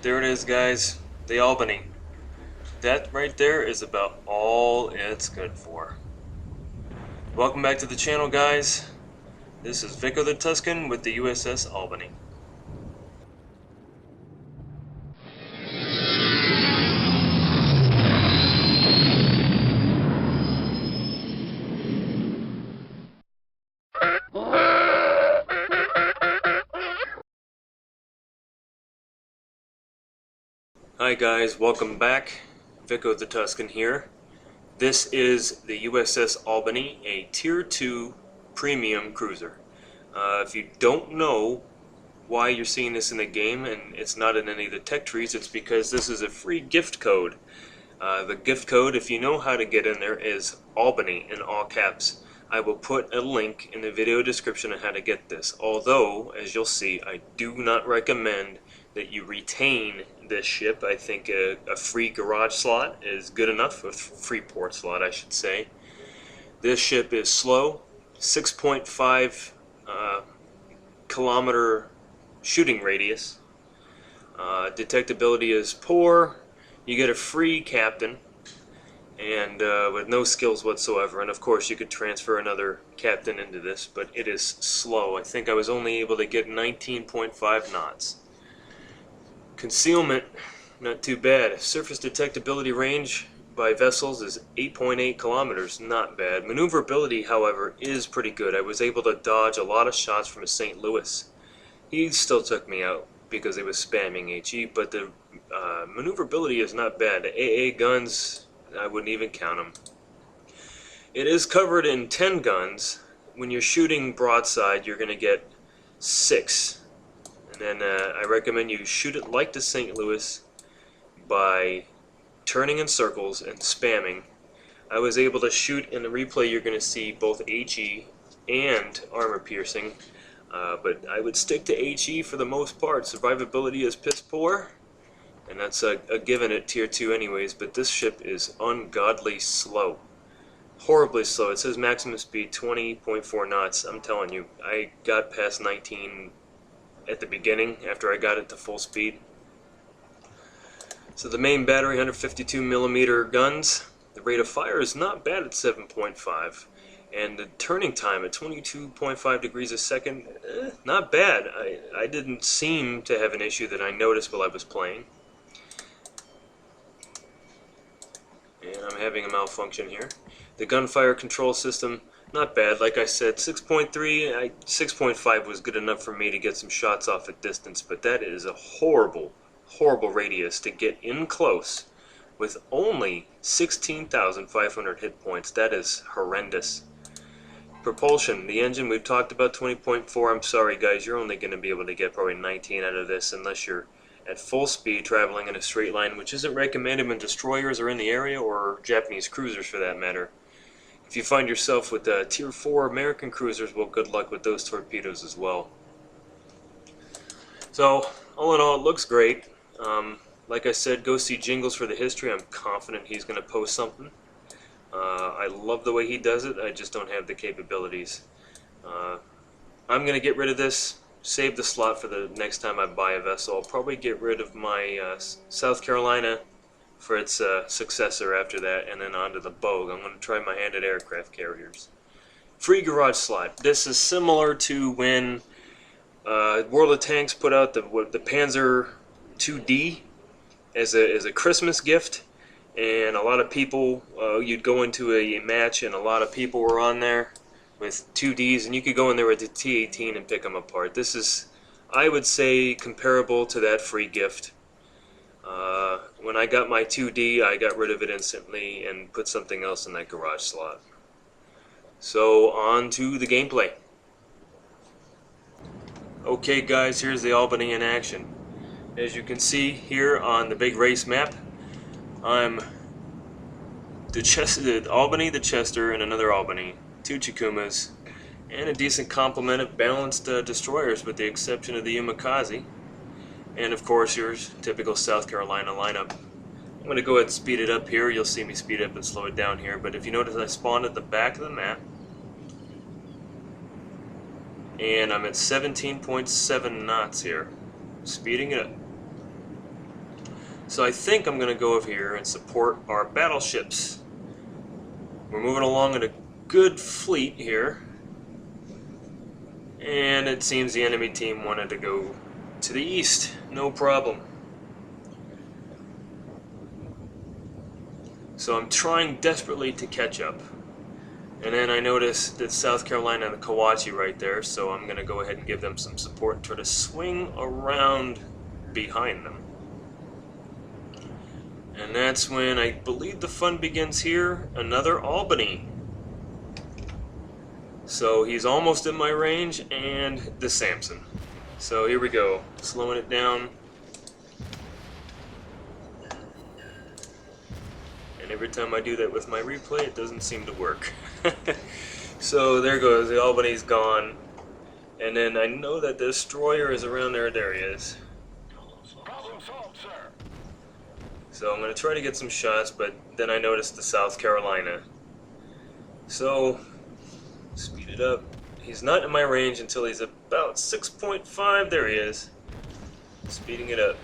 There it is, guys. The Albany. That right there is about all it's good for. Welcome back to the channel, guys. This is Vico the Tuscan with the USS Albany. Hi guys, welcome back. Vico the Tuscan here. This is the USS Albany, a Tier 2 premium cruiser. If you don't know why you're seeing this in the game and it's not in any of the tech trees, it's because this is a free gift code. The gift code, if you know how to get in there, is Albany in all caps. I will put a link in the video description on how to get this. Although, as you'll see, I do not recommend that you retain this ship. I think a free garage slot is good enough, a free port slot I should say. This ship is slow, 6.5 kilometer shooting radius. Detectability is poor. You get a free captain, and with no skills whatsoever. And of course, you could transfer another captain into this, but it is slow. I think I was only able to get 19.5 knots. Concealment, not too bad. Surface detectability range by vessels is 8.8 kilometers, not bad. Maneuverability, however, is pretty good. I was able to dodge a lot of shots from a St. Louis. He still took me out because he was spamming HE, but the maneuverability is not bad. The AA guns, I wouldn't even count them. It is covered in 10 guns. When you're shooting broadside, you're going to get 6. And then I recommend you shoot it like the St. Louis by turning in circles and spamming. I was able to shoot in the replay. You're going to see both HE and armor piercing. But I would stick to HE for the most part. Survivability is piss poor, and that's a given at Tier 2 anyways, but this ship is ungodly slow. Horribly slow. It says maximum speed 20.4 knots. I'm telling you, I got past 19 at the beginning after I got it to full speed. So the main battery, 152 millimeter guns. The rate of fire is not bad at 7.5. And the turning time at 22.5 degrees a second, not bad. I didn't seem to have an issue that I noticed while I was playing. And I'm having a malfunction here. The gunfire control system, not bad. Like I said, 6.3, 6.5 was good enough for me to get some shots off at distance, but that is a horrible, horrible radius to get in close with only 16,500 hit points. That is horrendous. Propulsion, the engine we've talked about, 20.4. I'm sorry guys, you're only going to be able to get probably 19 out of this unless you're at full speed traveling in a straight line, which isn't recommended when destroyers are in the area, or Japanese cruisers for that matter. If you find yourself with Tier 4 American cruisers, well, good luck with those torpedoes as well. So, all in all, it looks great. Like I said, go see Jingles for the history. I'm confident he's going to post something. I love the way he does it. I just don't have the capabilities. I'm going to get rid of this, save the slot for the next time I buy a vessel. I'll probably get rid of my South Carolina for its successor after that, and then on to the Bogue. I'm going to try my hand at aircraft carriers. Free garage slot. This is similar to when World of Tanks put out the Panzer 2D as a Christmas gift. And a lot of people, you'd go into a match and a lot of people were on there with 2Ds, and you could go in there with the T-18 and pick them apart. This is, I would say, comparable to that free gift. When I got my 2D, I got rid of it instantly and put something else in that garage slot. So, on to the gameplay. Okay guys, here's the Albany in action. As you can see here on the big race map, I'm the Albany, the Chester, and another Albany, 2 Chikumas, and a decent complement of balanced destroyers with the exception of the Umikaze, and of course your typical South Carolina lineup. I'm going to go ahead and speed it up here. You'll see me speed up and slow it down here, but if you notice I spawned at the back of the map, and I'm at 17.7 knots here, speeding it up. So I think I'm going to go over here and support our battleships. We're moving along in a good fleet here. And it seems the enemy team wanted to go to the east. No problem. So I'm trying desperately to catch up. And then I noticed that South Carolina and the Kawachi right there, so I'm going to go ahead and give them some support and try to swing around behind them. And that's when I believe the fun begins here. Another Albany. So he's almost in my range, and the Samson. So here we go, slowing it down. And every time I do that with my replay, it doesn't seem to work. So there goes, the Albany's gone. And then I know that the destroyer is around there. There he is. Problem solved, sir. So I'm going to try to get some shots, but then I noticed the South Carolina. So, speed it up. He's not in my range until he's about 6.5. There he is. Speeding it up.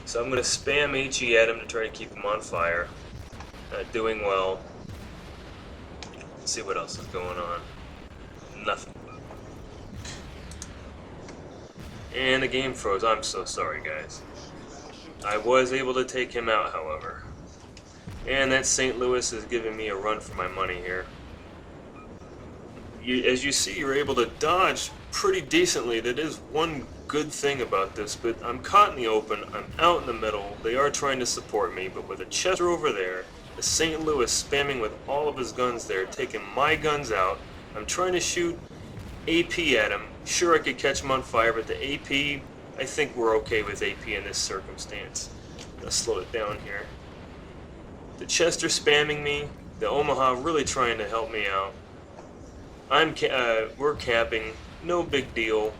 So I'm going to spam HE at him to try to keep him on fire. Not doing well. Let's see what else is going on. Nothing. And the game froze. I'm so sorry, guys. I was able to take him out, however. And that St. Louis is giving me a run for my money here. As you see, you're able to dodge pretty decently. That is one good thing about this, but I'm caught in the open. I'm out in the middle. They are trying to support me, but with a Chester over there, the St. Louis spamming with all of his guns there, taking my guns out. I'm trying to shoot AP at him. Sure, I could catch him on fire, but the AP, I think we're okay with AP in this circumstance. Let's slow it down here. The Chester spamming me. The Omaha really trying to help me out. We're capping. No big deal.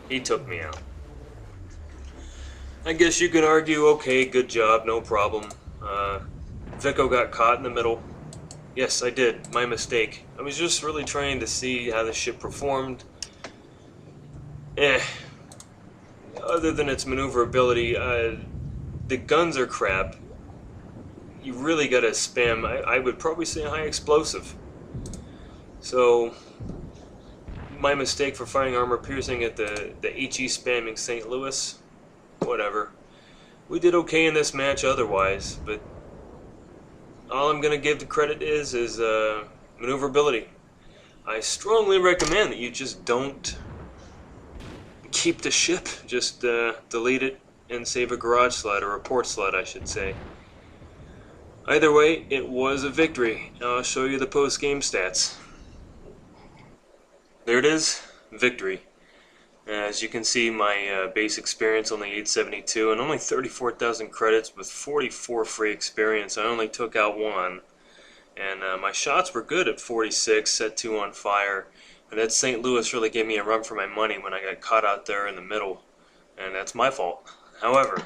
He took me out. I guess you could argue, okay, good job, no problem. Vico got caught in the middle. Yes, I did. My mistake. I was just really trying to see how the ship performed. Other than its maneuverability, the guns are crap. You really gotta spam. I would probably say high explosive. So, my mistake for firing armor piercing at the HE spamming St. Louis. Whatever. We did okay in this match otherwise, but all I'm gonna give the credit is maneuverability. I strongly recommend that you just don't keep the ship. Just delete it and save a garage slot, or a port slot, I should say. Either way, it was a victory. I'll show you the post-game stats. There it is, victory. As you can see, my base experience only 872 and only 34,000 credits with 44 free experience. I only took out one, and my shots were good at 46, set 2 on fire. And that St. Louis really gave me a run for my money when I got caught out there in the middle, and that's my fault. However,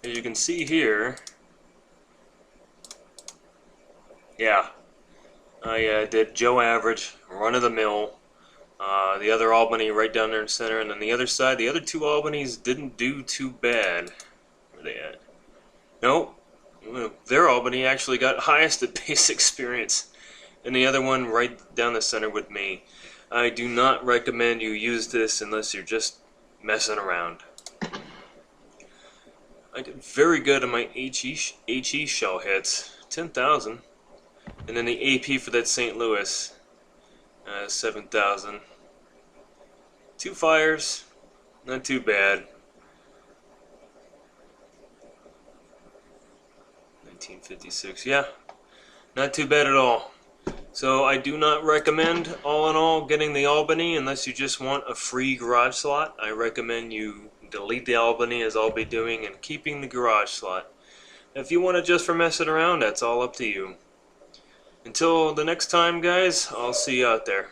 as you can see here, yeah, I did Joe average, run of the mill. The other Albany right down there in center, and then the other side, the other two Albanys didn't do too bad. Where are they at? Nope. Their Albany actually got highest at base experience, and the other one right down the center with me. I do not recommend you use this unless you're just messing around. I did very good on my HE shell hits, 10,000, and then the AP for that St. Louis, 7,000. 2 fires, not too bad. 1956, yeah, not too bad at all. So I do not recommend, all in all, getting the Albany unless you just want a free garage slot. I recommend you delete the Albany, as I'll be doing, and keeping the garage slot. If you want it just for messing around, that's all up to you. Until the next time, guys, I'll see you out there.